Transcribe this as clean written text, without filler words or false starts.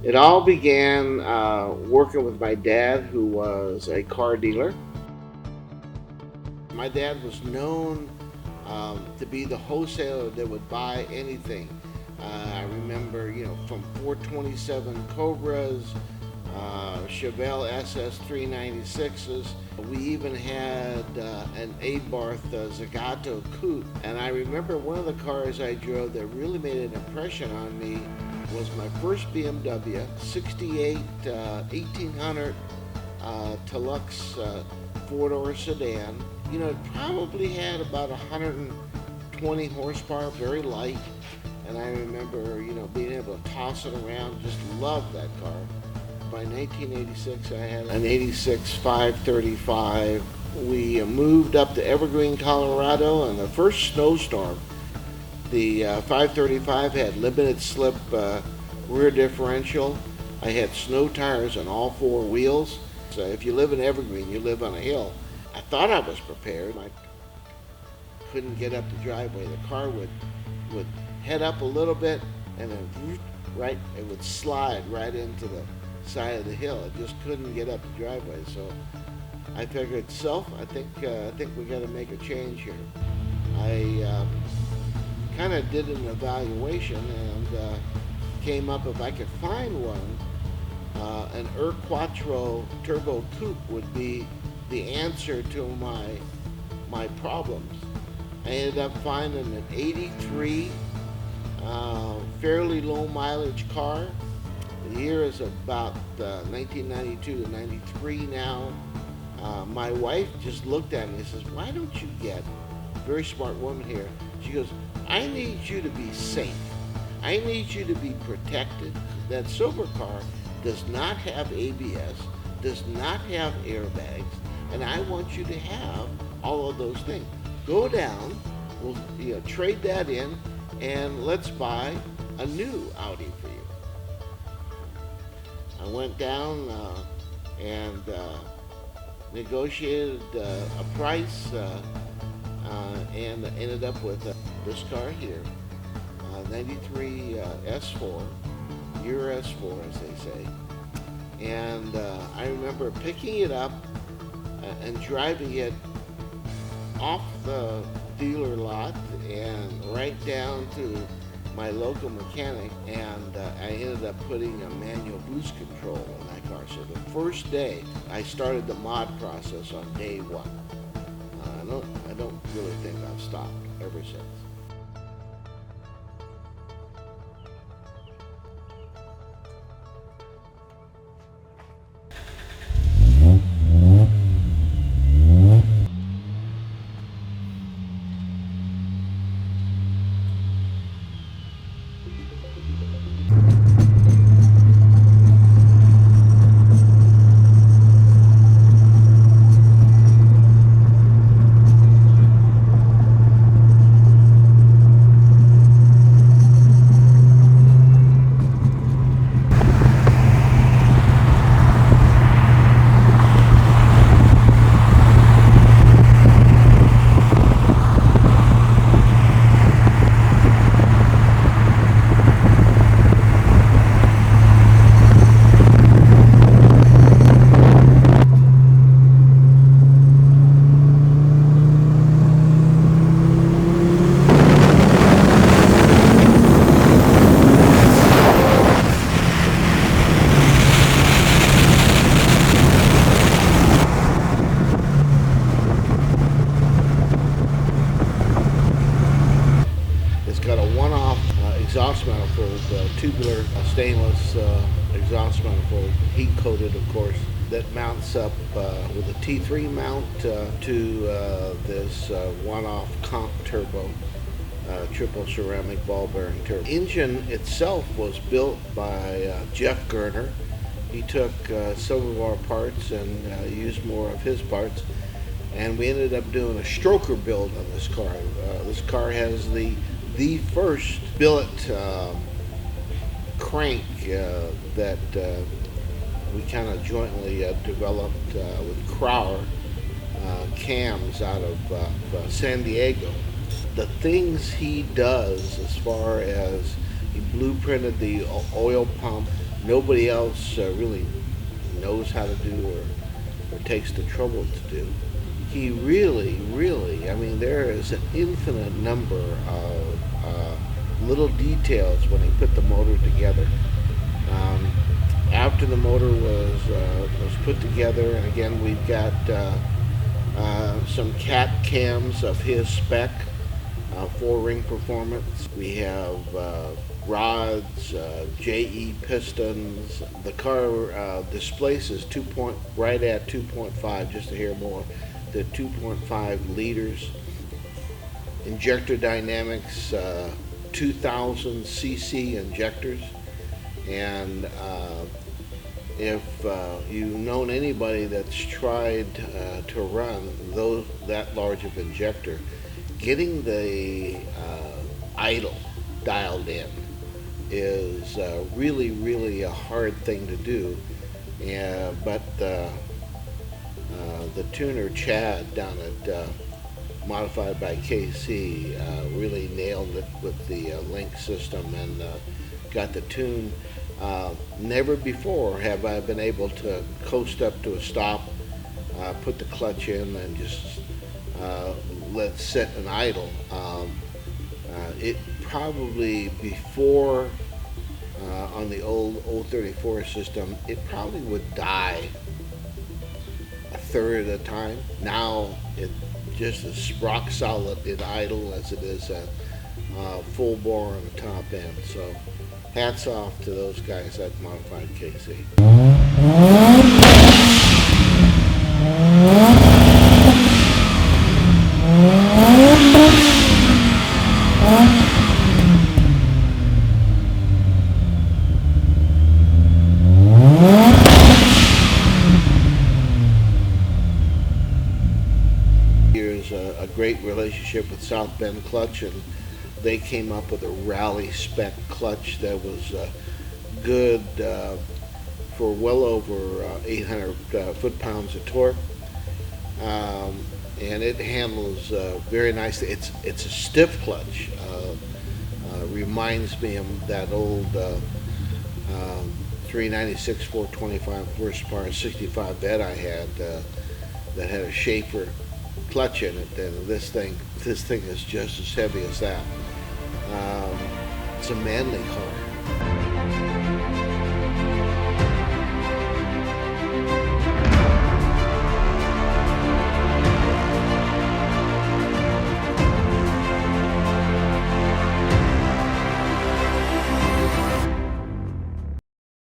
It all began working with my dad, who was a car dealer. My dad was known to be the wholesaler that would buy anything. I remember, from 427 Cobras, Chevelle SS 396s. We even had an Abarth Zagato coupe. And I remember one of the cars I drove that really made an impression on me was my first BMW 68 1800 Deluxe four-door sedan. It probably had about 120 horsepower, very light. And I remember, being able to toss it around, just loved that car. By 1986, I had an 86 535. We moved up to Evergreen, Colorado, and the first snowstorm, the 535 had limited slip rear differential. I had snow tires on all four wheels. So if you live in Evergreen, you live on a hill. I thought I was prepared. I couldn't get up the driveway. The car would head up a little bit, and then right, it would slide right into the side of the hill. It just couldn't get up the driveway. So I figured, I think we got to make a change here. I kind of did an evaluation and came up, if I could find one, an UrS4 turbo coupe would be the answer to my problems. I ended up finding an 83 fairly low mileage car. The year is about 1992 to 93 now. My wife just looked at me and says, "Why don't you get," very smart woman here, she goes, "I need you to be safe. I need you to be protected. That silver car does not have ABS, does not have airbags, and I want you to have all of those things. Go down, we'll trade that in, and let's buy a new Audi for you." I went down and negotiated a price and ended up with this car here, 93 S4, UrS4 as they say. And I remember picking it up and driving it off the dealer lot and right down to my local mechanic, and I ended up putting a manual boost control in that car. So the first day, I started the mod process on day one. I don't really think I've stopped ever since. Exhaust manifold, tubular stainless exhaust manifold, heat coated of course, that mounts up with a T3 mount to this one-off comp turbo, triple ceramic ball bearing turbo. The engine itself was built by Jeff Gerner. He took some of our parts and used more of his parts, and we ended up doing a stroker build on this car. This car has the first billet crank that we kind of jointly developed with Crowder cams out of San Diego. The things he does as far as he blueprinted the oil pump, nobody else really knows how to do or takes the trouble to do. He really, I mean, there is an infinite number of little details when he put the motor together. After the motor was put together, and again we've got some cat cams of his spec, 4-ring performance. We have rods, JE pistons. The car displaces right at 2.5, just a hair more, to 2.5 liters. Injector dynamics, 2000 cc injectors, and if you've known anybody that's tried to run that large of injector, getting the idle dialed in is really a hard thing to do. But the tuner Chad down at Modified by KC really nailed it with the link system and got the tune. Never before have I been able to coast up to a stop, put the clutch in, and just let it sit and idle. It probably before on the old 034 system, it probably would die a third of the time. Now it just as rock solid in idle as it is at full bore on the top end. So hats off to those guys at Modified KC. Here's a great relationship with South Bend Clutch, and they came up with a rally spec clutch that was good for well over 800 foot-pounds of torque, and it handles very nicely. It's a stiff clutch. Reminds me of that old 396 425 horsepower 65 Vet I had that had a Schaefer clutch in it, and this thing is just as heavy as that. It's a manly car.